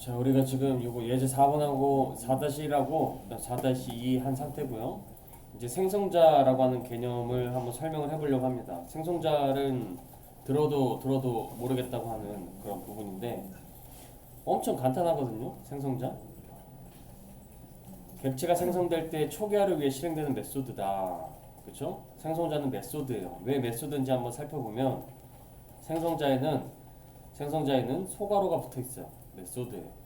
자, 우리가 지금 요거 예제 4번하고 4-1하고 4-2 한 상태고요. 이제 생성자라고 하는 개념을 한번 설명을 해보려고 합니다. 생성자는 들어도 모르겠다고 하는 그런 부분인데 엄청 간단하거든요. 생성자. 객체가 생성될 때 초기화를 위해 실행되는 메소드다. 그쵸? 생성자는 메소드예요. 왜 메소드인지 한번 살펴보면 생성자에는 소괄호가 붙어 있어요. 메소드예요.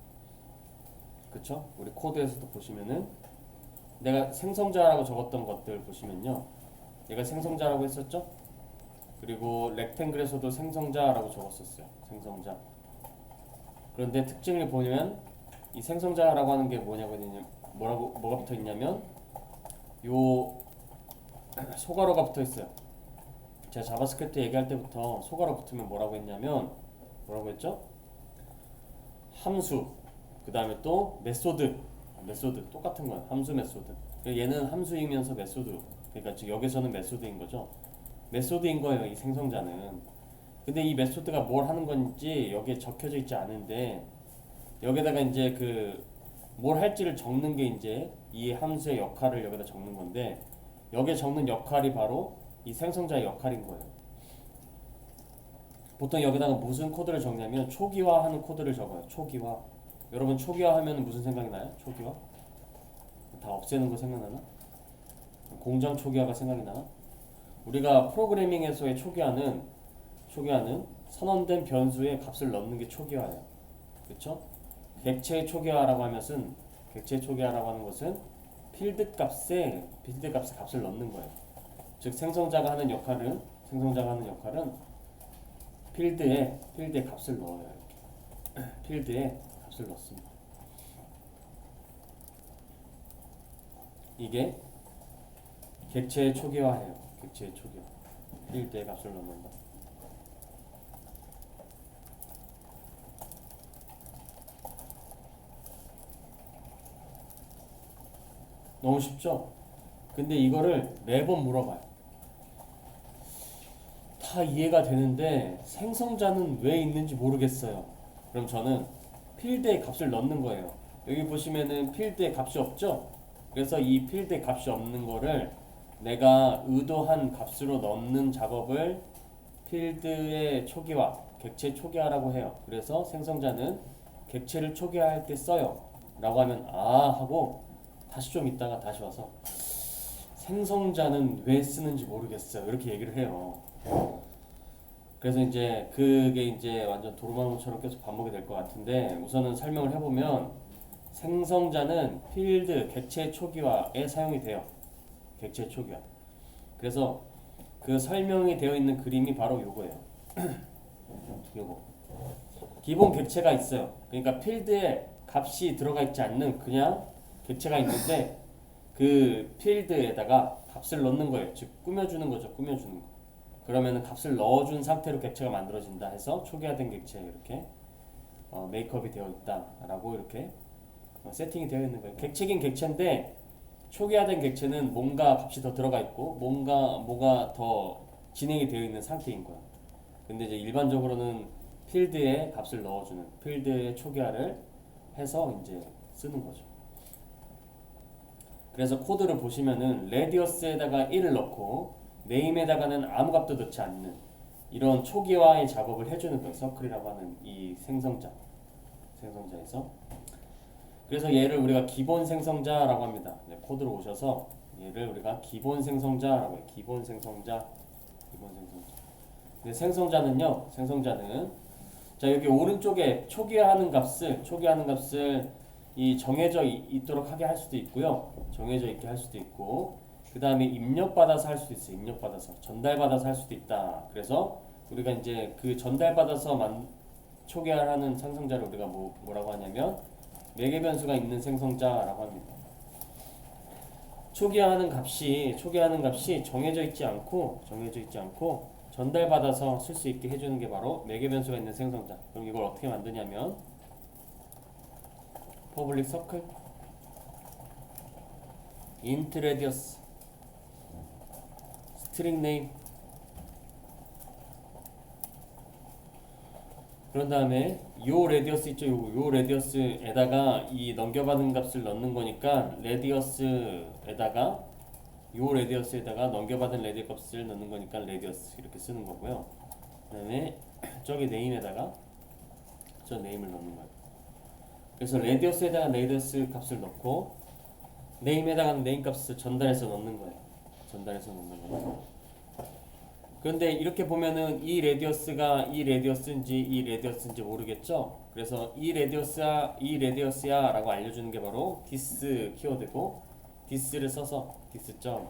그쵸? 우리 코드에서도 보시면은 내가 생성자라고 적었던 것들 보시면요. 얘가 생성자라고 했었죠? 그리고 렉탱글에서도 생성자라고 적었었어요. 생성자. 그런데 특징을 보면 이 생성자라고 하는 게 뭐가 붙어 있냐면 요 소괄호가 붙어 있어요. 제가 자바스크립트 얘기할 때부터 소괄호 붙으면 뭐라고 했죠? 함수, 그 다음에 또 메소드 똑같은 거예요. 함수 메소드. 얘는 함수이면서 메소드. 그러니까 지금 여기서는 메소드인 거죠. 메소드인 거예요. 이 생성자는. 근데 이 메소드가 뭘 하는 건지 여기에 적혀져 있지 않은데 여기다가 이제 그 뭘 할지를 적는 게 이제 이 함수의 역할을 여기다 적는 건데 여기에 적는 역할이 바로 이 생성자의 역할인 거예요. 보통 여기다가 무슨 코드를 적냐면 초기화하는 코드를 적어요. 초기화. 여러분 초기화하면 무슨 생각이 나요? 초기화? 다 없애는 거 생각나나? 공장 초기화가 생각이 나나? 우리가 프로그래밍에서의 초기화는 선언된 변수에 값을 넣는 게 초기화예요. 그렇죠? 객체의 초기화라고 하는 것은 필드 값에 값을 넣는 거예요. 즉 생성자가 하는 역할은 필드에 값을 넣어요. 이렇게. 필드에 값을 넣습니다. 이게 객체의 초기화예요. 객체의 초기화. 필드에 값을 넣는다. 너무 쉽죠? 근데 이거를 매번 물어봐요. 다 이해가 되는데 생성자는 왜 있는지 모르겠어요. 그럼 저는 필드에 값을 넣는 거예요. 여기 보시면은 필드에 값이 없죠? 그래서 이 필드에 값이 없는 거를 내가 의도한 값으로 넣는 작업을 필드의 초기화, 객체 초기화라고 해요. 그래서 생성자는 객체를 초기화할 때 써요. 라고 하면 하고 다시 좀 있다가 다시 와서 생성자는 왜 쓰는지 모르겠어요. 이렇게 얘기를 해요. 그래서 이제 그게 이제 완전 도루마무처럼 계속 반복이 될 것 같은데 우선은 설명을 해보면 생성자는 필드 객체 초기화에 사용이 돼요. 객체 초기화. 그래서 그 설명이 되어 있는 그림이 바로 요거예요. 요거. 기본 객체가 있어요. 그러니까 필드에 값이 들어가 있지 않는 그냥 객체가 있는데 그 필드에다가 값을 넣는 거예요. 즉 꾸며주는 거죠. 꾸며주는 거. 그러면은 값을 넣어준 상태로 객체가 만들어진다 해서 초기화된 객체 이렇게 메이크업이 되어 있다라고 이렇게 세팅이 되어 있는 거예요. 객체긴 객체인데 초기화된 객체는 뭔가 값이 더 들어가 있고 뭐가 더 진행이 되어 있는 상태인 거야. 근데 이제 일반적으로는 필드에 값을 넣어주는 필드의 초기화를 해서 이제 쓰는 거죠. 그래서 코드를 보시면은 레디어스에다가 1을 넣고 네임에다가는 아무 값도 넣지 않는 이런 초기화의 작업을 해주는 거예요. 서클이라고 하는 이 생성자에서. 그래서 얘를 우리가 기본 생성자라고 합니다. 코드로 오셔서 얘를 우리가 기본 생성자라고 해요. 기본 생성자. 근데 생성자는 자 여기 오른쪽에 초기화하는 값을 이 정해져 있도록 하게 할 수도 있고요. 정해져 있게 할 수도 있고 그 다음에 입력받아서 할 수도 있어요. 입력받아서 전달받아서 할 수도 있다. 그래서 우리가 이제 그 전달받아서 초기화하는 생성자를 우리가 뭐라고 하냐면 매개 변수가 있는 생성자라고 합니다. 초기화하는 값이 정해져 있지 않고 전달받아서 쓸 수 있게 해주는 게 바로 매개 변수가 있는 생성자. 그럼 이걸 어떻게 만드냐면 public circle int radius string name 그런 다음에 요 레디어스 있죠? 요 레디어스에다가 이 넘겨받은 값을 넣는 거니까 레디어스에다가 요 레디어스에다가 넘겨받은 레디어스 값을 넣는 거니까 레디어스 이렇게 쓰는 거고요. 그다음에 저기 네임에다가 저 네임을 넣는 거예요. 그래서 레디어스에다가 레디어스 값을 넣고 네임에다가 네임 값을 전달해서 넣는 거예요. 전달해서 넣는 거예요. 그런데 이렇게 보면은 이 레디어스가 이 레디어스인지 모르겠죠? 그래서 이 레디어스야 라고 알려주는 게 바로 this 키워드고 this를 써서 this 점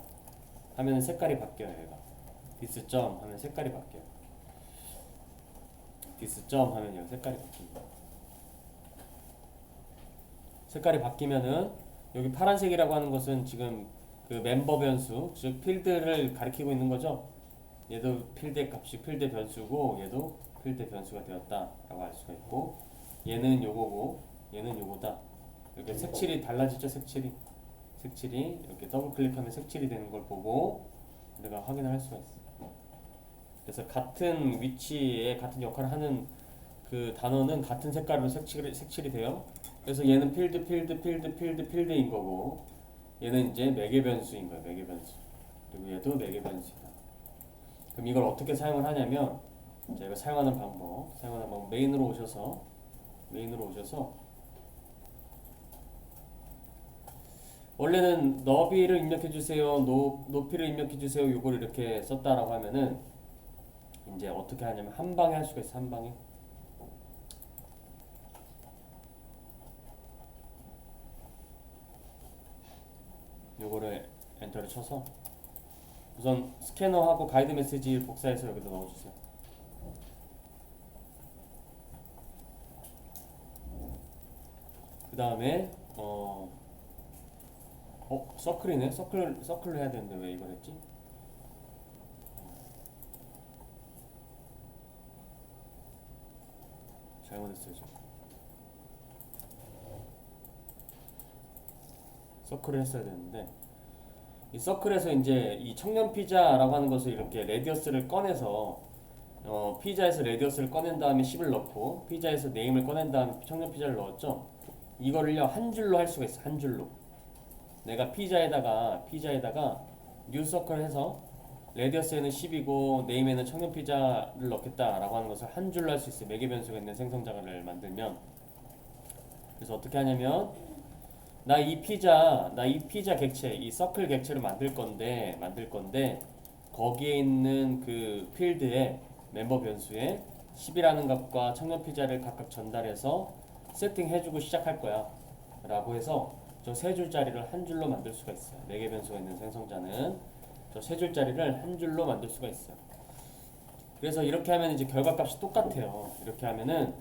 하면 색깔이 바뀌어요. 얘가 this 점 하면 색깔이 바뀌어요. this 점 하면 얘가 색깔이 바뀝니다. 색깔이 바뀌면은 여기 파란색이라고 하는 것은 지금 그 멤버 변수 즉 필드를 가리키고 있는 거죠. 얘도 필드 값이 필드 변수고 얘도 필드 변수가 되었다라고 알 수가 있고 얘는 요거고 얘는 요거다. 이렇게 색칠이 달라지죠. 색칠이 이렇게 더블 클릭하면 색칠이 되는 걸 보고 우리가 확인을 할 수가 있어요. 그래서 같은 위치에 같은 역할을 하는 그 단어는 같은 색깔로 색칠이 돼요. 그래서 얘는 필드인 거고 얘는 이제 매개 변수인 거예요. 매개 변수. 그리고 얘도 매개 변수이다. 그럼 이걸 어떻게 사용을 하냐면 자, 이거 사용하는 방법 메인으로 오셔서 원래는 너비를 입력해 주세요, 높이를 입력해 주세요. 요걸 이렇게 썼다라고 하면은 이제 어떻게 하냐면 한 방에 할 수가 있어. 한 방에. 요거를 엔터를 쳐서 우선 스캐너하고 가이드 메시지 복사해서 여기다 넣어주세요. 그 다음에 서클이네. 서클을 해야 되는데 왜 이걸 했지? 잘못했어요. 지금. 서클을 했어야 되는데 이 서클에서 이제 이 청년 피자라고 하는 것을 이렇게 레디어스를 꺼내서 피자에서 레디어스를 꺼낸 다음에 10을 넣고 피자에서 네임을 꺼낸 다음에 청년 피자를 넣었죠. 이거를요 한 줄로 할 수가 있어. 한 줄로. 내가 피자에다가 뉴 서클 해서 레디어스에는 10이고 네임에는 청년 피자를 넣겠다라고 하는 것을 한 줄로 할 수 있어요. 매개 변수가 있는 생성자를 만들면. 그래서 어떻게 하냐면 나 이 피자 객체, 이 서클 객체를 만들 건데 거기에 있는 그 필드에 멤버 변수에 10이라는 값과 청년 피자를 각각 전달해서 세팅해주고 시작할 거야 라고 해서 저 세 줄짜리를 한 줄로 만들 수가 있어요. 매개 변수가 있는 생성자는 저 세 줄짜리를 한 줄로 만들 수가 있어요. 그래서 이렇게 하면 이제 결과값이 똑같아요. 이렇게 하면은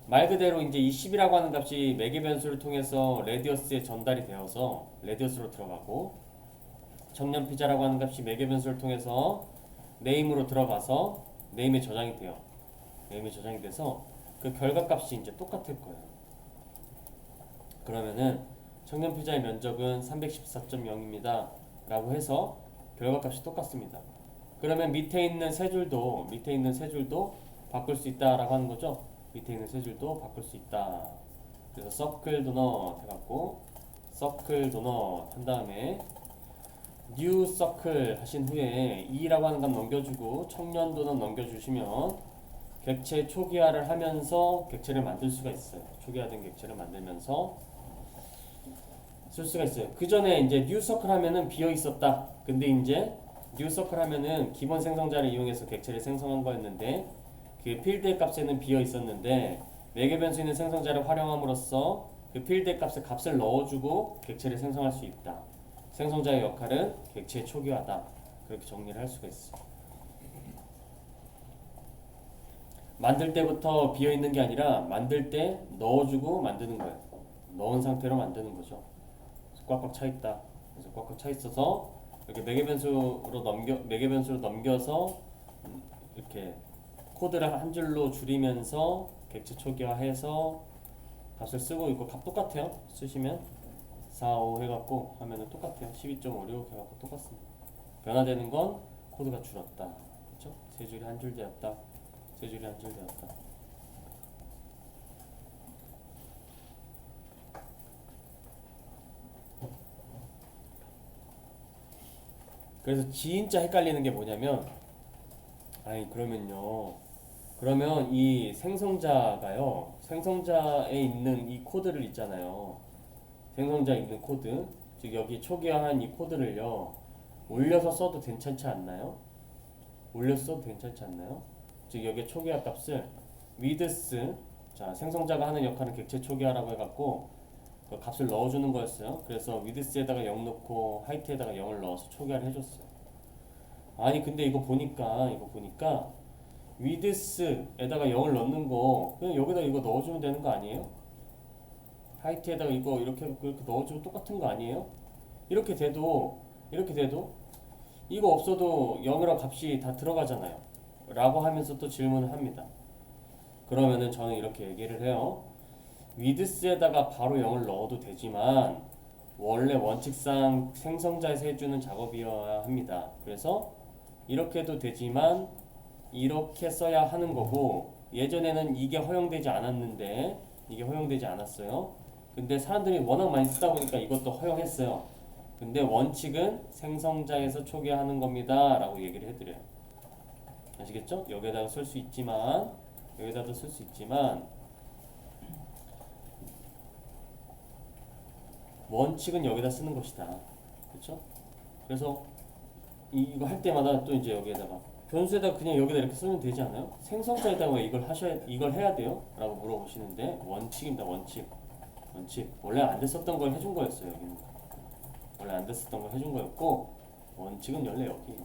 말 그대로 이제 이 10이라고 하는 값이 매개 변수를 통해서 레디어스에 전달이 되어서 레디어스로 들어가고 청년 피자라고 하는 값이 매개 변수를 통해서 네임으로 들어가서 네임에 저장이 돼요. 네임에 저장이 돼서 그 결과값이 이제 똑같을 거예요. 그러면은 청년 피자의 면적은 314.0입니다. 라고 해서 결과값이 똑같습니다. 그러면 밑에 있는 세 줄도 바꿀 수 있다라고 하는 거죠. 밑에 있는 세 줄도 바꿀 수 있다. 그래서 서클 도넛 해갖고 서클 도넛 한 다음에 뉴 서클 하신 후에 2라고 하는 값 넘겨주고 청년 도넛 넘겨주시면 객체 초기화를 하면서 객체를 만들 수가 있어요. 초기화된 객체를 만들면서 쓸 수가 있어요. 그 전에 이제 뉴 서클 하면은 비어 있었다. 근데 이제 뉴 서클 하면은 기본 생성자를 이용해서 객체를 생성한 거였는데 그 필드의 값에는 비어 있었는데 매개 변수 있는 생성자를 활용함으로써 그 필드의 값을 넣어주고 객체를 생성할 수 있다. 생성자의 역할은 객체 초기화다. 그렇게 정리를 할 수가 있어. 만들 때부터 비어 있는 게 아니라 만들 때 넣어주고 만드는 거예요. 넣은 상태로 만드는 거죠. 꽉꽉 차 있다. 그래서 꽉꽉 차 있어서 이렇게 매개 변수로 넘겨서 이렇게 코드를 한 줄로 줄이면서 객체 초기화해서 값을 쓰고 있고 값 똑같아요. 쓰시면 4, 5 해갖고 하면은 똑같아요. 12.56 해갖고 똑같습니다. 변화되는 건 코드가 줄었다. 그렇죠? 세 줄이 한 줄 되었다. 세 줄이 한 줄 되었다. 그래서 진짜 헷갈리는 게 뭐냐면, 아니 그러면요, 그러면 이 생성자가요, 생성자에 있는 이 코드를 있잖아요. 생성자에 있는 코드, 즉 여기 초기화한 이 코드를요 올려서 써도 괜찮지 않나요? 올려서 써도 괜찮지 않나요? 즉 여기에 초기화 값을 width, 자 생성자가 하는 역할은 객체 초기화라고 해갖고 그 값을 넣어주는 거였어요. 그래서 width에다가 0 넣고 height에다가 0을 넣어서 초기화를 해줬어요. 아니 근데 이거 보니까 width에다가 0을 넣는 거 그냥 여기다 이거 넣어주면 되는 거 아니에요? height에다가 이거 이렇게 넣어주면 똑같은 거 아니에요? 이렇게 돼도 이거 없어도 0이라 값이 다 들어가잖아요. 라고 하면서 또 질문을 합니다. 그러면은 저는 이렇게 얘기를 해요. width에다가 바로 0을 넣어도 되지만 원래 원칙상 생성자에서 해주는 작업이어야 합니다. 그래서 이렇게 해도 되지만 이렇게 써야 하는 거고, 예전에는 이게 허용되지 않았는데 이게 허용되지 않았어요. 근데 사람들이 워낙 많이 쓰다 보니까 이것도 허용했어요. 근데 원칙은 생성자에서 초기화하는 겁니다 라고 얘기를 해드려요. 아시겠죠? 여기에다가 쓸 수 있지만, 여기다도 쓸 수 있지만 원칙은 여기다 쓰는 것이다. 그렇죠? 그래서 이거 할 때마다 또 이제 여기에다가 변수에다가 그냥 여기다 이렇게 쓰면 되지 않아요? 생성자에다가 왜 이걸 해야 돼요? 라고 물어보시는데, 원칙입니다. 원칙. 원래 안 됐었던 걸 해준 거였어요. 여기는 원래 안 됐었던 걸 해준 거였고, 원칙은 원래 여기예요.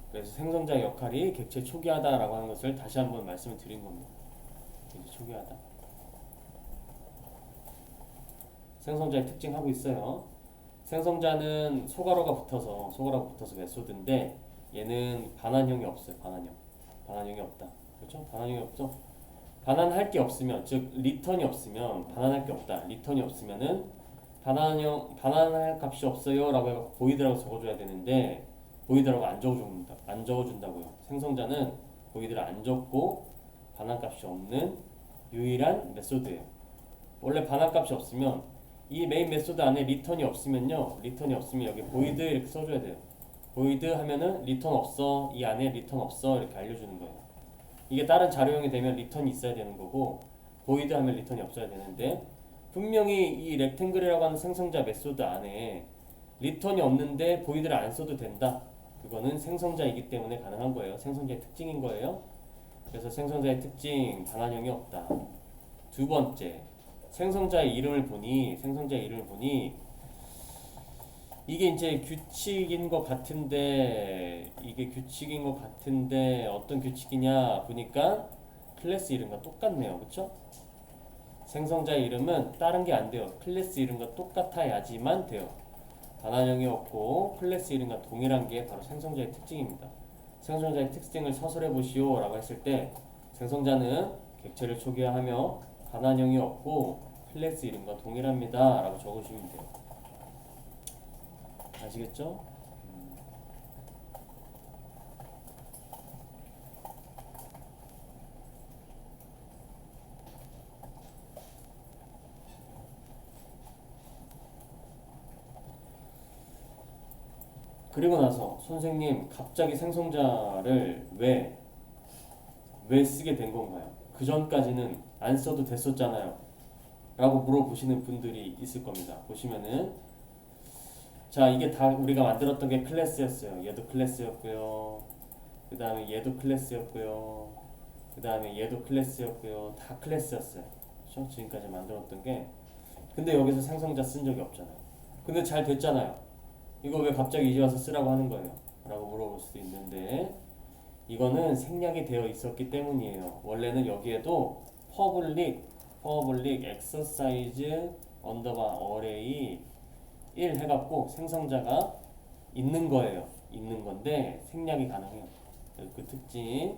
그래서 생성자의 역할이 객체 초기화다라고 하는 것을 다시 한번 말씀을 드린 겁니다. 객체 초기화다. 생성자의 특징 하고 있어요. 생성자는 소괄호가 붙어서 메소드인데, 얘는 반환형이 없어요. 반환형이 없다. 그렇죠? 반환형이 없죠. 반환할 게 없으면, 즉 리턴이 없으면 반환할 게 없다. 리턴이 없으면은 반환할 값이 없어요라고 해서 보이드라고 적어줘야 되는데, 보이드라고 안 적어준다고요. 생성자는 보이드를 안 적고 반환값이 없는 유일한 메소드예요. 원래 반환값이 없으면 이 메인 메소드 안에 리턴이 없으면 여기 보이드 이렇게 써줘야 돼요. 보이드 하면은 리턴 없어, 이 안에 리턴 없어 이렇게 알려주는 거예요. 이게 다른 자료형이 되면 리턴이 있어야 되는 거고, 보이드 하면 리턴이 없어야 되는데, 분명히 이 렉탱글이라고 하는 생성자 메소드 안에 리턴이 없는데 보이드를 안 써도 된다. 그거는 생성자이기 때문에 가능한 거예요. 생성자의 특징인 거예요. 그래서 생성자의 특징, 반환형이 없다. 두 번째, 생성자의 이름을 보니 이게 이제 규칙인 것 같은데, 어떤 규칙이냐 보니까 클래스 이름과 똑같네요. 그쵸? 생성자의 이름은 다른 게 안 돼요. 클래스 이름과 똑같아야지만 돼요. 반환형이 없고 클래스 이름과 동일한 게 바로 생성자의 특징입니다. 생성자의 특징을 서술해 보시오 라고 했을 때, 생성자는 객체를 초기화하며 반환형이 없고 클래스 이름과 동일합니다 라고 적어주시면 돼요. 아시겠죠? 그리고 나서 선생님, 갑자기 생성자를 왜 쓰게 된 건가요? 그 전까지는 안 써도 됐었잖아요 라고 물어보시는 분들이 있을 겁니다. 보시면은, 자 이게 다 우리가 만들었던 게 클래스였어요. 얘도 클래스였고요, 그 다음에 얘도 클래스였고요, 그 다음에 얘도 클래스였고요. 다 클래스였어요. 그렇죠? 지금까지 만들었던 게. 근데 여기서 생성자 쓴 적이 없잖아요. 근데 잘 됐잖아요. 이거 왜 갑자기 이제 와서 쓰라고 하는 거예요? 라고 물어볼 수도 있는데, 이거는 생략이 되어 있었기 때문이에요. 원래는 여기에도 public exercise underbar array 1 해갖고 생성자가 있는 거예요. 있는 건데 생략이 가능해요. 그 특징,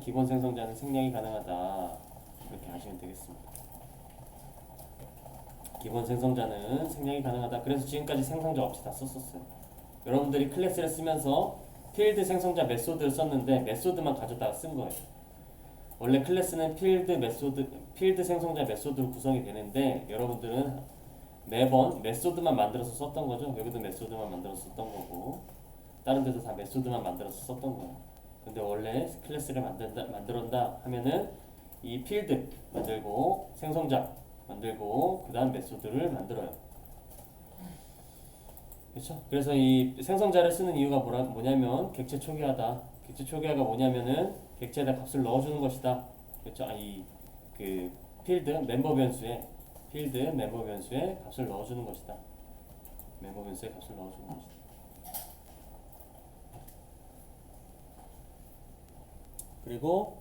기본 생성자는 생략이 가능하다. 이렇게 하시면 되겠습니다. 기본 생성자는 생략이 가능하다. 그래서 지금까지 생성자 없이 다 썼었어요. 여러분들이 클래스를 쓰면서 필드 생성자 메소드를 썼는데 메소드만 가져다가 쓴 거예요. 원래 클래스는 필드 생성자 메소드로 구성이 되는데, 여러분들은 매번 메소드만 만들어서 썼던 거죠. 여기도 메소드만 만들어서 썼던 거고 다른 데도 다 메소드만 만들어서 썼던 거예요. 근데 원래 클래스를 만들었다 하면은 이 필드 만들고 생성자 만들고 그 다음 메소드를 만들어요. 그렇죠? 그래서 이 생성자를 쓰는 이유가 뭐냐면 객체 초기화다. 객체 초기화가 뭐냐면은 객체에다 값을 넣어주는 것이다. 그렇죠? 그 필드 멤버 변수에 값을 넣어주는 것이다. 멤버 변수에 값을 넣어주는 것이다. 그리고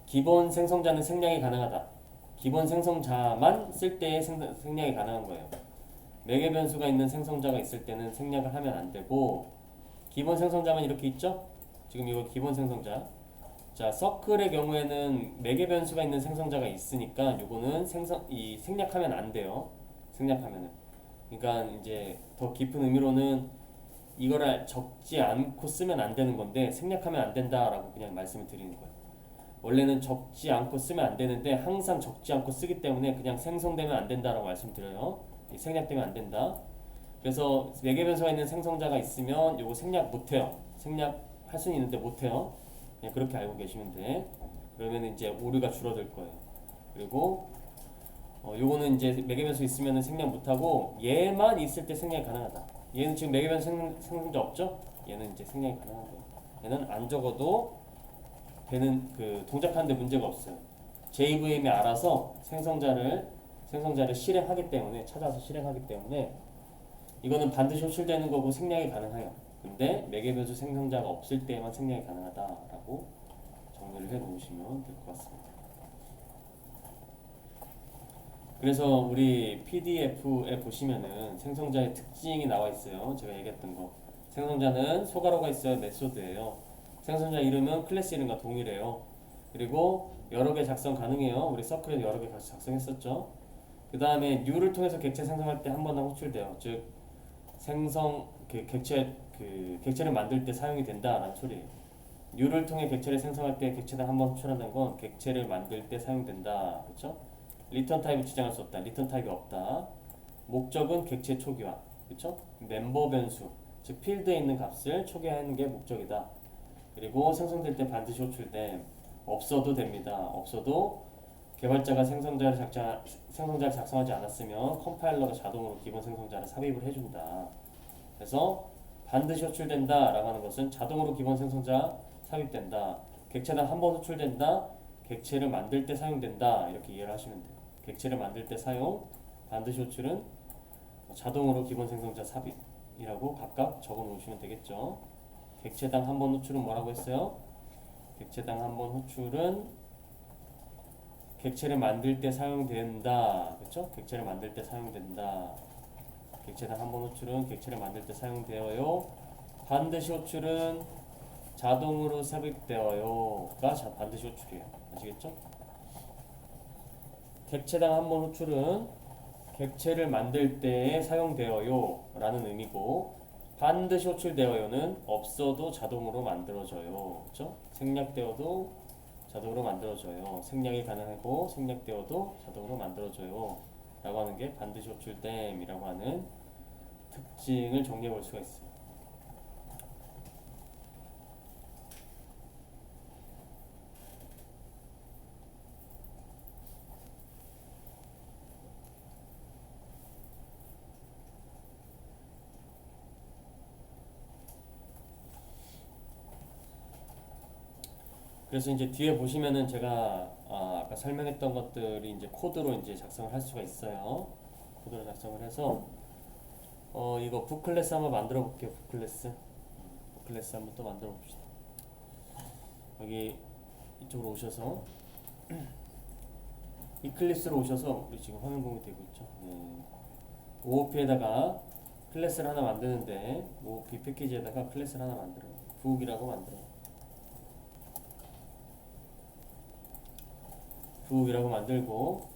기본 생성자는 생략이 가능하다. 기본 생성자만 쓸 때에 생략이 가능한 거예요. 매개 변수가 있는 생성자가 있을 때는 생략을 하면 안 되고 기본 생성자만 이렇게 있죠? 지금 이거 기본 생성자. 자, 서클의 경우에는 매개 변수가 있는 생성자가 있으니까 요거는 생략하면 안 돼요. 생략하면은. 그러니까 이제 더 깊은 의미로는 이거를 적지 않고 쓰면 안 되는 건데 생략하면 안 된다라고 그냥 말씀을 드리는 거예요. 원래는 적지 않고 쓰면 안 되는데 항상 적지 않고 쓰기 때문에 그냥 생성되면 안 된다라고 말씀드려요. 생략되면 안 된다. 그래서 매개 변수가 있는 생성자가 있으면 요거 생략 못해요. 생략할 수는 있는데 못해요. 그냥 그렇게 알고 계시면 돼. 그러면 이제 오류가 줄어들 거예요. 그리고 요거는 이제 매개 변수 있으면 생략 못하고 얘만 있을 때 생략이 가능하다. 얘는 지금 매개 변수 생성자 없죠? 얘는 이제 생략이 가능한 거예요. 얘는 안 적어도 되는 그 동작하는데 문제가 없어요. JVM이 알아서 생성자를 실행하기 때문에 찾아서 실행하기 때문에 이거는 반드시 호출되는 거고 생략이 가능해요. 근데 매개 변수 생성자가 없을 때에만 생략이 가능하다라고 정리를 해 놓으시면 될 것 같습니다. 그래서 우리 PDF에 보시면은 생성자의 특징이 나와 있어요. 제가 얘기했던 거. 생성자는 소괄호가 있어야 메소드예요. 생성자 이름은 클래스 이름과 동일해요. 그리고 여러 개 작성 가능해요. 우리 서클에도 여러 개 같이 작성했었죠. 그 다음에 new를 통해서 객체 생성할 때 한 번 더 호출돼요. 즉 객체를 만들 때 사용이 된다라는 소리예요. new를 통해 객체를 생성할 때 객체당 한 번 호출한다는 건 객체를 만들 때 사용된다. 그렇죠? 리턴 타입을 지정할 수 없다. 리턴 타입이 없다. 목적은 객체 초기화. 그렇죠? 멤버 변수, 즉 필드에 있는 값을 초기화하는 게 목적이다. 그리고 생성될 때 반드시 호출됨. 없어도 됩니다. 없어도 개발자가 생성자를 작성하지 않았으면 컴파일러가 자동으로 기본 생성자를 삽입을 해준다. 그래서 반드시 호출된다 라고 하는 것은 자동으로 기본 생성자 삽입된다. 객체당 한 번 호출된다. 객체를 만들 때 사용된다. 이렇게 이해를 하시면 돼요. 객체를 만들 때 사용, 반드시 호출은 자동으로 기본 생성자 삽입이라고 각각 적어 놓으시면 되겠죠. 객체당 한 번 호출은 뭐라고 했어요? 객체당 한 번 호출은 객체를 만들 때 사용된다. 그렇죠? 객체를 만들 때 사용된다. 객체당 한 번 호출은 객체를 만들 때 사용되어요. 반드시 호출은 자동으로 삽입되어요가 반드시 호출이에요. 아시겠죠? 객체당 한 번 호출은 객체를 만들 때에 사용되어요 라는 의미고 반드시 호출되어요는 없어도 자동으로 만들어져요. 그렇죠? 생략되어도 자동으로 만들어져요. 생략이 가능하고 생략되어도 자동으로 만들어져요 라고 하는 게 반드시 호출됨이라고 하는 특징을 정리해 볼 수가 있어요. 그래서 이제 뒤에 보시면은 제가 아까 설명했던 것들이 이제 코드로 이제 작성을 할 수가 있어요. 코드로 작성을 해서 이거 북클래스 한번 만들어 볼게요. 북클래스 한번 또 만들어 봅시다. 여기 이쪽으로 오셔서 이클립스로 오셔서 우리 지금 화면 공유 되고 있죠. 네. OOP에다가 클래스를 하나 만드는데 OOP 패키지에다가 클래스를 하나 만들어요. 북이라고 만들어요. 북이라고 만들고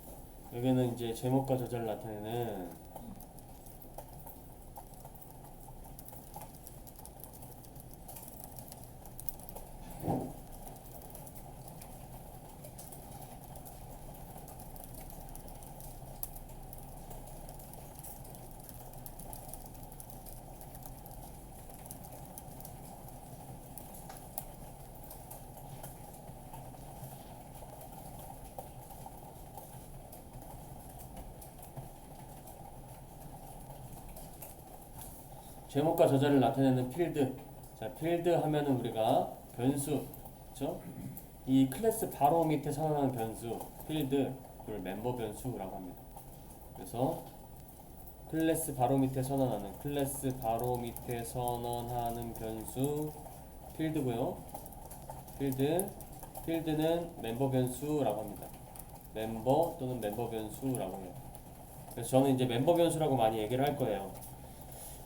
여기는 이제 제목과 저자를 나타내는 제목과 저자를 나타내는 필드. 자, 필드 하면은 우리가 변수, 그렇죠? 이 클래스 바로 밑에 선언하는 변수, 필드, 그걸 멤버 변수라고 합니다. 그래서 클래스 바로 밑에 선언하는 변수 필드고요. 필드는 멤버 변수라고 합니다. 멤버 또는 멤버 변수라고 해요. 그래서 저는 이제 멤버 변수라고 많이 얘기를 할 거예요.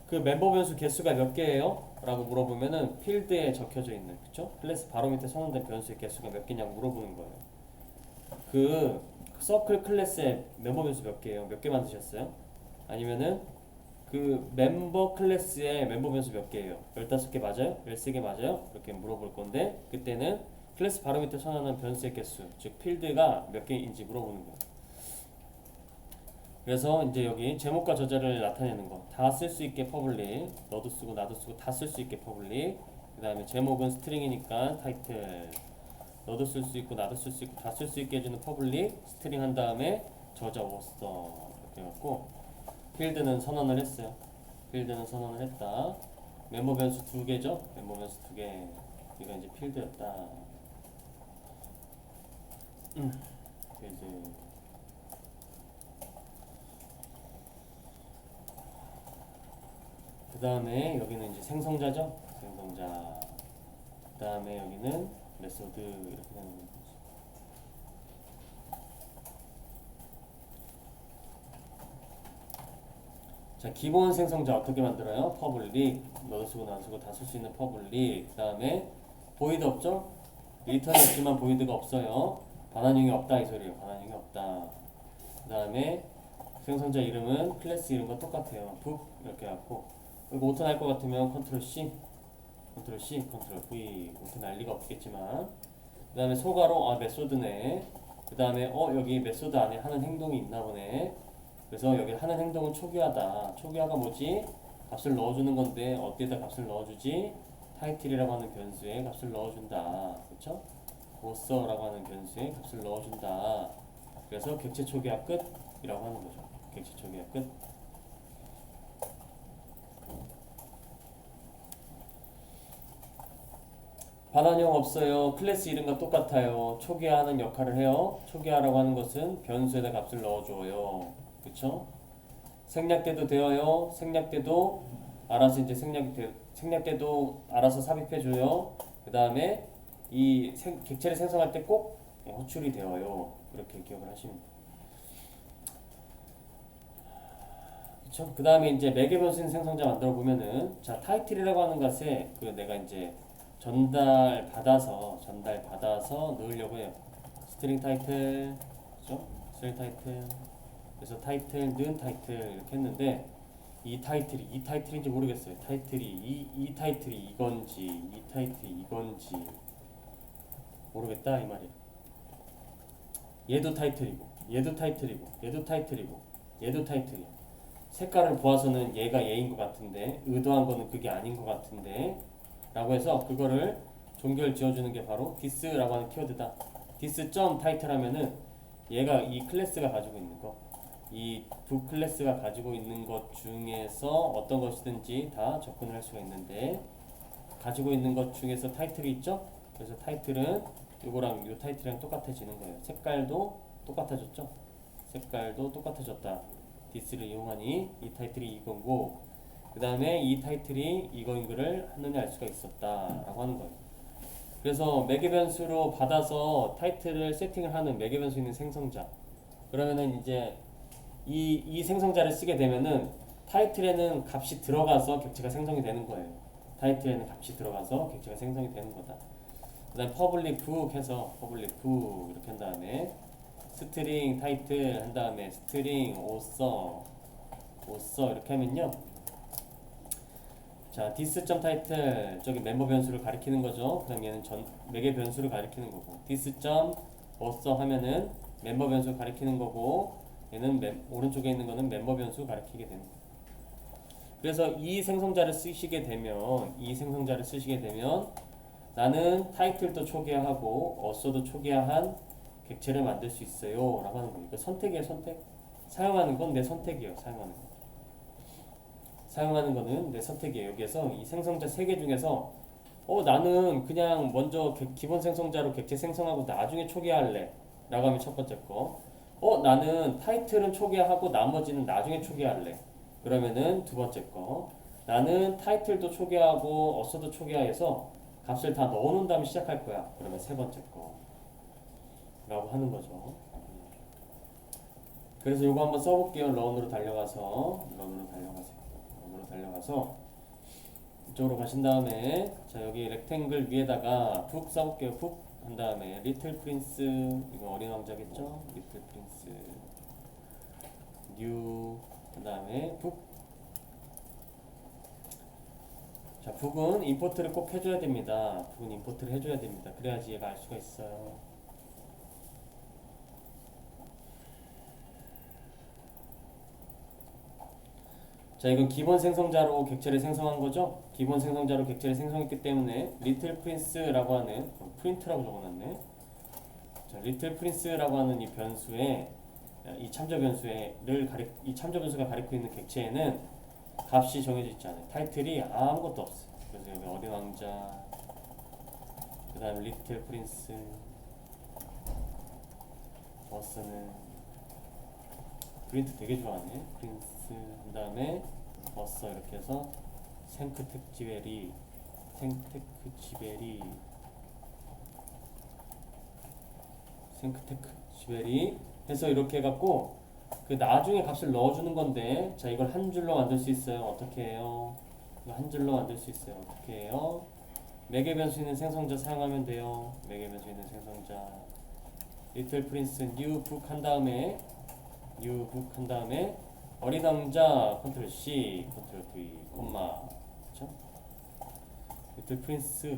그 멤버 변수 개수가 몇 개예요? 라고 물어보면은 필드에 적혀져 있는, 그쵸? 클래스 바로 밑에 선언된 변수의 개수가 몇 개냐고 물어보는 거예요. 그 서클 클래스의 멤버 변수 몇 개예요? 몇 개 만드셨어요? 아니면은 그 멤버 클래스의 멤버 변수 몇 개예요? 15개 맞아요? 13개 맞아요? 이렇게 물어볼 건데, 그때는 클래스 바로 밑에 선언하는 변수의 개수, 즉 필드가 몇 개인지 물어보는 거예요. 그래서 이제 여기 제목과 저자를 나타내는 거 다 쓸 수 있게 퍼블릭, 너도 쓰고 나도 쓰고 다 쓸 수 있게 퍼블릭. 그 다음에 제목은 스트링이니까 타이틀, 너도 쓸 수 있고 나도 쓸 수 있고 다 쓸 수 있게 해주는 퍼블릭, 스트링 한 다음에 저자 오서 이렇게 해갖고 필드는 선언을 했어요. 필드는 선언을 했다. 멤버 변수 2개죠? 멤버 변수 2개. 이거 이제 필드였다. 필드. 그 다음에 여기는 이제 생성자죠? 생성자. 그 다음에 여기는 메소드 이렇게 되는 거죠. 자, 기본 생성자 어떻게 만들어요? 퍼블릭, 너도 쓰고 나도 쓰고 다 쓸 수 있는 퍼블릭. 그 다음에 보이드 없죠? 리턴이 없지만 보이드가 없어요. 반환형이 없다 이 소리예요. 반환형이 없다. 그 다음에 생성자 이름은 클래스 이름과 똑같아요. 북 이렇게 해갖고, 이거 오토 날 것 같으면 컨트롤 C, 컨트롤 C, 컨트롤 V. 오토 날 리가 없겠지만. 그 다음에 소가로 메소드네. 그 다음에 여기 메소드 안에 하는 행동이 있나 보네. 그래서 여기 하는 행동은 초기화다. 초기화가 뭐지? 값을 넣어주는 건데 어디에다 값을 넣어주지? 타이틀이라고 하는 변수에 값을 넣어준다. 그쵸? 오서라고 하는 변수에 값을 넣어준다. 그래서 객체 초기화 끝이라고 하는 거죠. 객체 초기화 끝. 반환형 없어요. 클래스 이름과 똑같아요. 초기화하는 역할을 해요. 초기화라고 하는 것은 변수에다 값을 넣어줘요. 그쵸? 생략돼도 되어요. 생략돼도 알아서 이제 생략돼도 알아서 삽입해줘요. 그 다음에 이 객체를 생성할 때 꼭 호출이 되어요. 그렇게 기억을 하시면 돼요. 그쵸? 그 다음에 이제 매개 변수 생성자 만들어 보면은, 자, 타이틀이라고 하는 것에 그 내가 이제 전달 받아서 넣으려고 해요. 스트링 타이틀, 그죠? 스트링 타이틀. 그래서 타이틀, 는 타이틀 이렇게 했는데, 이 타이틀인지 모르겠어요. 이 타이틀이 이건지, 이 타이틀이 이건지 모르겠다 이 말이야. 얘도 타이틀이고, 얘도 타이틀이고, 얘도 타이틀이고, 얘도 타이틀이야. 색깔을 보아서는 얘가 얘인 것 같은데, 의도한 거는 그게 아닌 것 같은데, 라고 해서 그거를 종결 지어주는 게 바로 this라고 하는 키워드다. this.title 하면은 얘가 이 클래스가 가지고 있는 거, 이 두 클래스가 가지고 있는 것 중에서 어떤 것이든지 다 접근을 할 수가 있는데, 가지고 있는 것 중에서 타이틀이 있죠? 그래서 타이틀은 이거랑 이 타이틀이랑 똑같아지는 거예요. 색깔도 똑같아졌죠? 색깔도 똑같아졌다. this를 이용하니 이 타이틀이 이거고, 그 다음에 이 타이틀이 이거인 거를 한눈에 알 수가 있었다 라고 하는 거예요. 그래서 매개 변수로 받아서 타이틀을 세팅을 하는 매개 변수 있는 생성자, 그러면은 이제 이 생성자를 쓰게 되면은 타이틀에는 값이 들어가서 객체가 생성이 되는 거예요. 타이틀에는 값이 들어가서 객체가 생성이 되는 거다. 그 다음에 퍼블릭 북 해서 퍼블릭 북 이렇게 한 다음에 스트링 타이틀 한 다음에 스트링 오서 이렇게 하면요, 자, this.title 저기 멤버 변수를 가리키는 거죠. 그다음 얘는 매개 변수를 가리키는 거고, this.author 하면은 멤버 변수 가리키는 거고, 얘는 오른쪽에 있는 거는 멤버 변수 가리키게 되는 거예요. 그래서 이 생성자를 쓰시게 되면 나는 타이틀도 초기화하고 author도 초기화한 객체를 만들 수 있어요 라고 하는 거예요. 이거 선택이에요. 선택. 사용하는 건 내 선택이에요. 사용하는 거. 사용하는 거는 내 선택이에요. 여기에서 이 생성자 3개 중에서 나는 그냥 먼저 기본 생성자로 객체 생성하고 나중에 초기화할래 라고 하면 첫 번째 거. 나는 타이틀은 초기화하고 나머지는 나중에 초기화할래. 그러면은 두 번째 거. 나는 타이틀도 초기화하고 어서도 초기화해서 값을 다 넣어놓은 다음에 시작할 거야. 그러면 세 번째 거 라고 하는 거죠. 그래서 이거 한번 써볼게요. 런으로 달려가서 이쪽으로 가신 다음에 자 여기 렉탱글 위에다가 북 써볼게요. 북 한 다음에 리틀 프린스, 이거 어린 왕자겠죠? 리틀 프린스 뉴 한 다음에 북. 자 북은 임포트를 꼭 해줘야 됩니다. 북은 임포트를 해줘야 됩니다. 그래야지 얘가 알 수가 있어요. 자 이건 기본 생성자로 객체를 생성한 거죠. 기본 생성자로 객체를 생성했기 때문에 리틀 프린스라고 하는 프린트라고 적어놨네. 자 리틀 프린스라고 하는 이 변수에 이 참조 변수가 가리키고 있는 객체에는 값이 정해져 있지 않아요. 타이틀이 아무것도 없어요. 그래서 여기 어린 왕자, 그 다음에 리틀 프린스, 버스는 프린트 되게 좋아하네. 프린스 한 다음에 버스 이렇게 해서 생크텍지베리 해서 이렇게 해갖고 그 나중에 값을 넣어주는 건데, 자 이걸 한 줄로 만들 수 있어요. 어떻게 해요? 이거 한 줄로 만들 수 있어요. 어떻게 해요? 매개 변수 있는 생성자 사용하면 돼요. 매개 변수 있는 생성자 리틀 프린스 뉴 북 한 다음에 어린 왕자 컨트롤 C 컨트롤 V 콤마, 그쵸? 리틀 프린스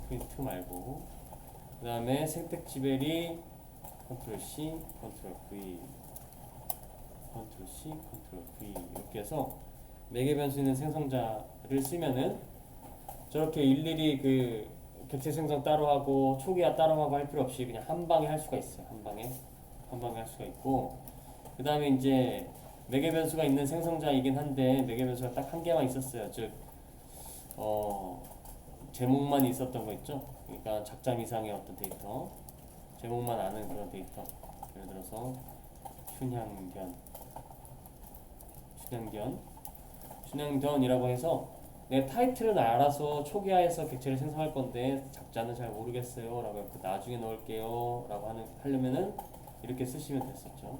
프린트 말고, 그 다음에 생텍지베리 컨트롤 C 컨트롤 V 이렇게 해서 매개 변수 있는 생성자를 쓰면은 저렇게 일일이 그 객체 생성 따로 하고 초기화 따로 하고 할 필요 없이 그냥 한 방에 할 수가 있어요. 한 방에 할 수가 있고, 그 다음에 이제 매개 변수가 있는 생성자이긴 한데 매개 변수가 딱 한 개만 있었어요. 즉 제목만 있었던 거 있죠. 그러니까 작장 이상의 어떤 데이터, 제목만 아는 그런 데이터. 예를 들어서 춘향견이라고 해서 내 타이틀은 알아서 초기화해서 객체를 생성할 건데 작자는 잘 모르겠어요 라고 해서 나중에 넣을게요 라고 하려면은 이렇게 쓰시면 됐었죠.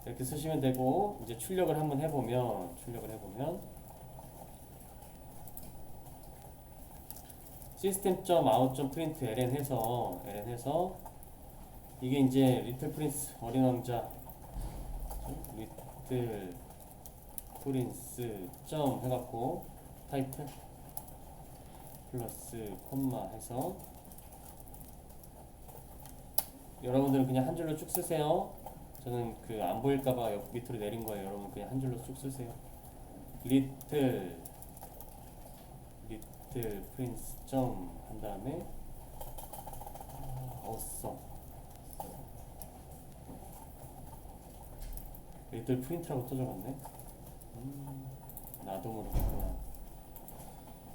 이렇게 쓰시면 되고, 이제 출력을 한번 해보면 system.out.print ln 해서 이게 이제 리틀 프린스 어린 왕자 리틀 프린스 점 해갖고 타이틀 플러스 콤마 해서, 여러분들은 그냥 한 줄로 쭉 쓰세요. 저는 그 안 보일까봐 옆 밑으로 내린 거예요. 여러분 그냥 한 줄로 쭉 쓰세요. 리틀 프린스 점 한 다음에 리틀 프린트라고 또 적었네. 나도 모르겠구나.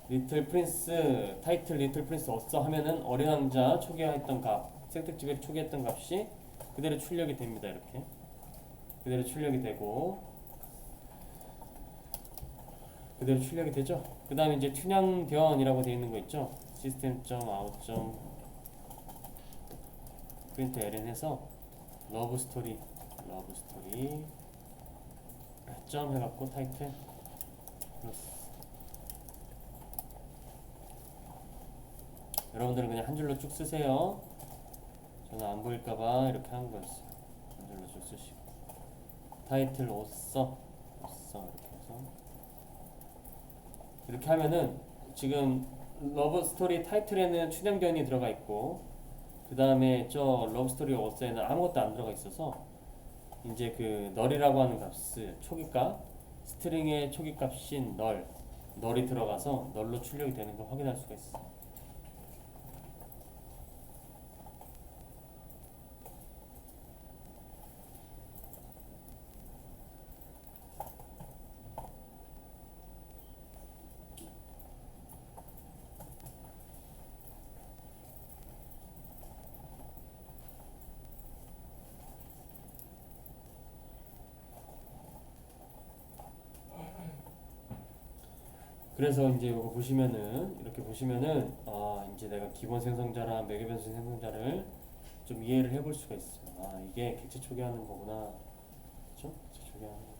리틀 프린스 타이틀 리틀 프린스 하면은 어린 왕자 초기화했던 값, 생텍지베리 초기했던 값이 그대로 출력이 됩니다. 이렇게 그대로 출력이 되고, 그대로 출력이 되죠. 그 다음에 이제 춘향견이라고 되어 있는 거 있죠. system.out.print ln 해서 러브스토리 점 해갖고 타이틀 플러스, 여러분들은 그냥 한 줄로 쭉 쓰세요. 저는 안 보일까봐 이렇게 한 거였어요. 한 줄로 쭉 쓰시고 타이틀 옷써 이렇게 해서 이렇게 하면은 지금 러브스토리 타이틀에는 춘향견이 들어가 있고, 그 다음에 저 러브스토리 옷서에는 아무것도 안 들어가 있어서 이제 그 널이라고 하는 값을 초기값, 스트링의 초기값인 널이 들어가서 널로 출력이 되는 걸 확인할 수가 있어요. 그래서 이제 이거 보시면은 이렇게 보시면은 이제 내가 기본 생성자랑 매개 변수 생성자를 좀 이해를 해볼 수가 있어요. 이게 객체 초기화하는 거구나. 그렇죠? 객체 초기화하는 거.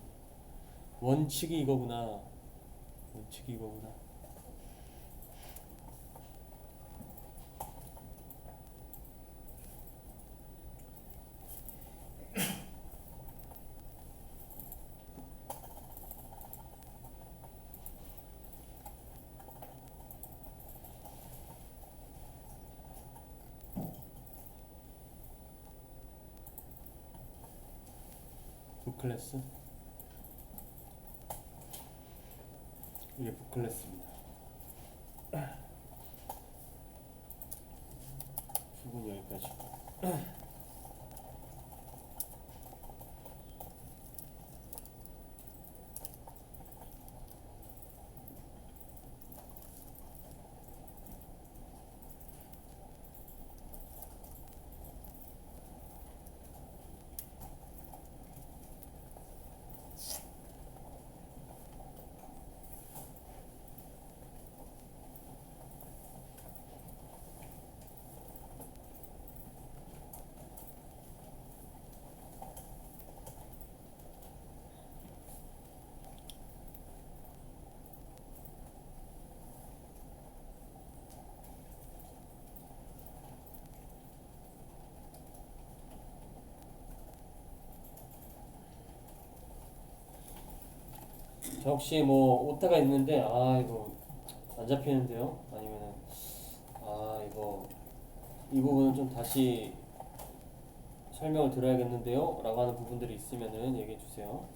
원칙이 이거구나. 원칙이 이거구나. 북클래스. 이게 북클래스입니다. 부분 여기까지. 자, 혹시 뭐 오타가 있는데 이거 안 잡히는데요? 아니면은 이거 이 부분은 좀 다시 설명을 드려야겠는데요? 라고 하는 부분들이 있으면은 얘기해 주세요.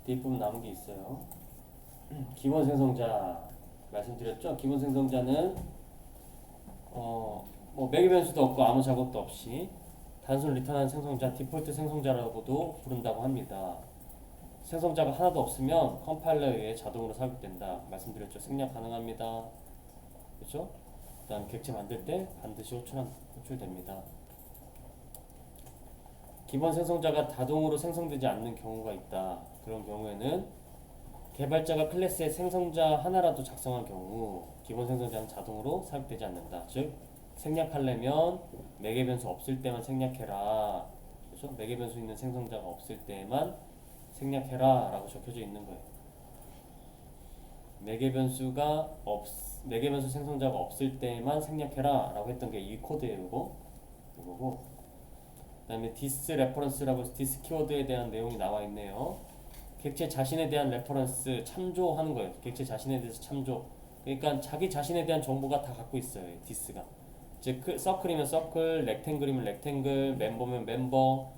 뒷부분 남은 게 있어요. 기본 생성자 말씀드렸죠? 기본 생성자는 뭐 매개 변수도 없고 아무 작업도 없이 단순 리턴한 생성자, 디폴트 생성자라고도 부른다고 합니다. 생성자가 하나도 없으면 컴파일러에 의해 자동으로 삽입된다. 말씀드렸죠? 생략 가능합니다. 그렇죠? 그다음 객체 만들 때 반드시 호출됩니다. 기본 생성자가 자동으로 생성되지 않는 경우가 있다. 그런 경우에는 개발자가 클래스의 생성자 하나라도 작성한 경우 기본 생성자는 자동으로 삽입되지 않는다. 즉 생략하려면 매개 변수 없을 때만 생략해라. 그렇죠? 매개 변수 있는 생성자가 없을 때만 생략해라 라고 적혀져 있는 거예요. 매개 변수 생성자가 없을 때만 생략해라 라고 했던 게 이 코드예요. 이거고 그 다음에 디스 레퍼런스라고 해서 디스 키워드에 대한 내용이 나와 있네요. 객체 자신에 대한 레퍼런스 참조하는 거예요. 객체 자신에 대해서 참조. 그러니까 자기 자신에 대한 정보가 다 갖고 있어요. 디스가. 즉 서클이면 서클, 렉탱글이면 렉탱글, 멤버면 멤버라고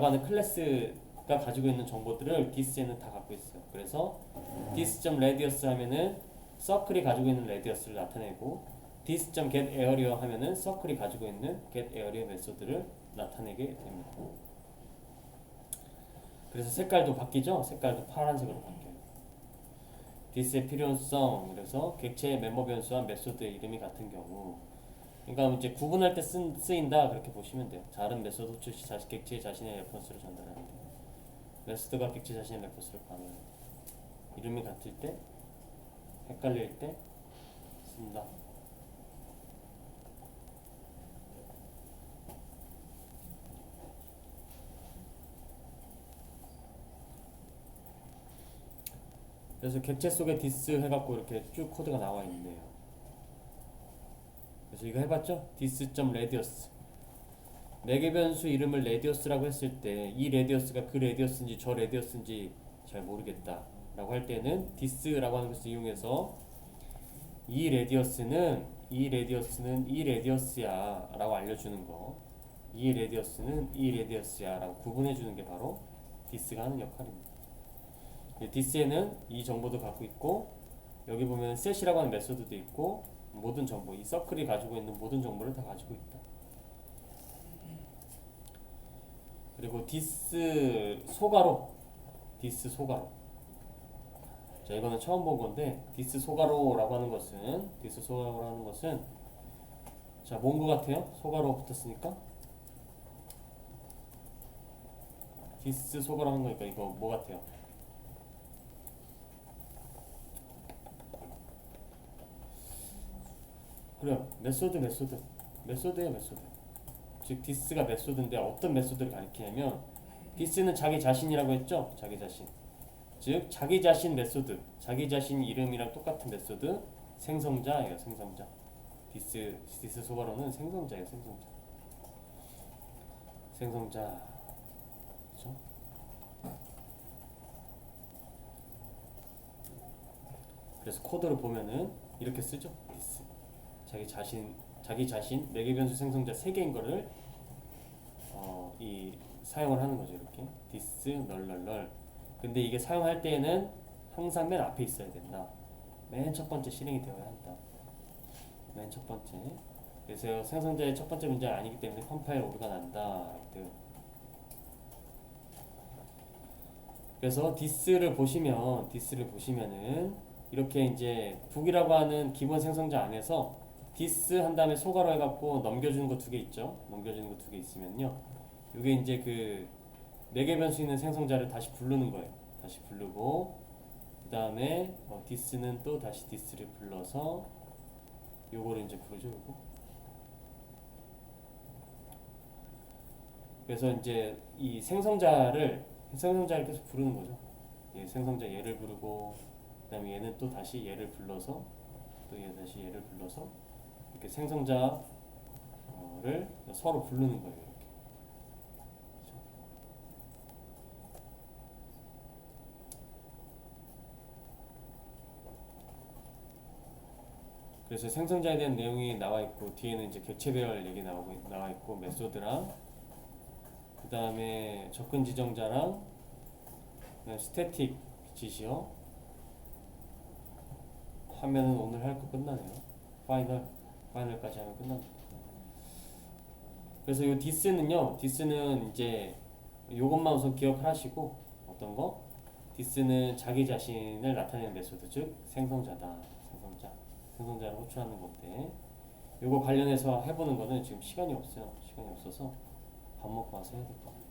하는 클래스가 가지고 있는 정보들을 디스에는 다 갖고 있어요. 그래서 dis.radius 하면은 서클이 가지고 있는 레디어스를 나타내고 dis.getArea 하면은 서클이 가지고 있는 getArea 메소드를 나타내게 됩니다. 그래서 색깔도 바뀌죠? 색깔도 파란색으로 바뀌어요. 디스의 필요성, 그래서 객체의 멤버 변수와 메소드의 이름이 같은 경우, 그러니까 이제 구분할 때 쓰인다 그렇게 보시면 돼요. 다른 메소드 호출 시 객체의 자신의 레퍼런스를 전달할 때, 메소드가 객체 자신의 레퍼런스를 반영할 때, 이름이 같을 때, 헷갈릴 때 쓴다. 그래서 객체 속에 디스 해갖고 이렇게 쭉 코드가 나와 있네요. 그래서 이거 해봤죠? dis.radius. 매개 변수 이름을 radius라고 했을 때 이 radius가 그 radius인지 저 radius인지 잘 모르겠다 라고 할 때는 dis라고 하는 것을 이용해서 이 radius는 이 radius야 라고 알려주는 거, 이 radius는 이 radius야 라고 구분해 주는 게 바로 dis가 하는 역할입니다. dis에는 이 정보도 갖고 있고, 여기 보면 set이라고 하는 메소드도 있고, 모든 정보, 이 서클이 가지고 있는 모든 정보를 다 가지고 있다. 그리고 dis 소가로, 자, 이거는 처음 본 건데, dis 소가로라고 하는 것은 자, 뭔 거 같아요? 소가로 붙었으니까 dis 소가로 하는 거니까 이거 뭐 같아요? 그래요. 메소드예요, 메소드. 즉 디스가 메소드인데 어떤 메소드를 가리키냐면, 디스는 자기 자신이라고 했죠? 자기 자신. 즉 자기 자신 메소드, 자기 자신 이름이랑 똑같은 메소드, 생성자예요, 생성자. 디스 소가로는 생성자예요, 생성자. 그렇죠? 그래서 코드를 보면은 이렇게 쓰죠. 디스. 자기 자신 매개 변수 생성자 3개인 거를 이 사용을 하는 거죠. 이렇게 this 널. 근데 이게 사용할 때에는 항상 맨 앞에 있어야 된다. 맨 첫 번째 실행이 되어야 한다. 맨 첫 번째. 그래서 생성자의 첫 번째 문제가 아니기 때문에 컴파일 오류가 난다. 그래서 this를 보시면은 이렇게 이제 북이라고 하는 기본 생성자 안에서 this 한 다음에 소가로 해갖고 넘겨주는 거 2개 있죠. 넘겨주는 거 2개 있으면요, 이게 이제 그 매개 변수 있는 생성자를 다시 부르는 거예요. 다시 부르고, 그 다음에 this는 또 다시 this를 불러서 요거를 이제 부르죠. 요거. 그래서 이제 이 생성자를 계속 부르는 거죠. 예, 생성자 얘를 부르고, 그 다음에 얘는 또 다시 얘를 불러서, 또 얘 다시 얘를 불러서, 이렇게 생성자를 서로 부르는 거예요. 이렇게. 그렇죠? 그래서 생성자에 대한 내용이 나와 있고, 뒤에는 이제 객체 배열 얘기 나와 있고, 메소드랑, 그 다음에 접근 지정자랑, 스태틱 짓이요. 하면은 오늘 할 거 끝나네요. 파이널까지 하면 끝납니다. 그래서 이 디스는 이제 요것만 우선 기억하시고, 어떤 거? 디스는 자기 자신을 나타내는 메소드, 즉 생성자다. 생성자를 호출하는 건데, 요거 관련해서 해보는 거는 지금 시간이 없어서 밥 먹고 와서 해야 될 것 같아요.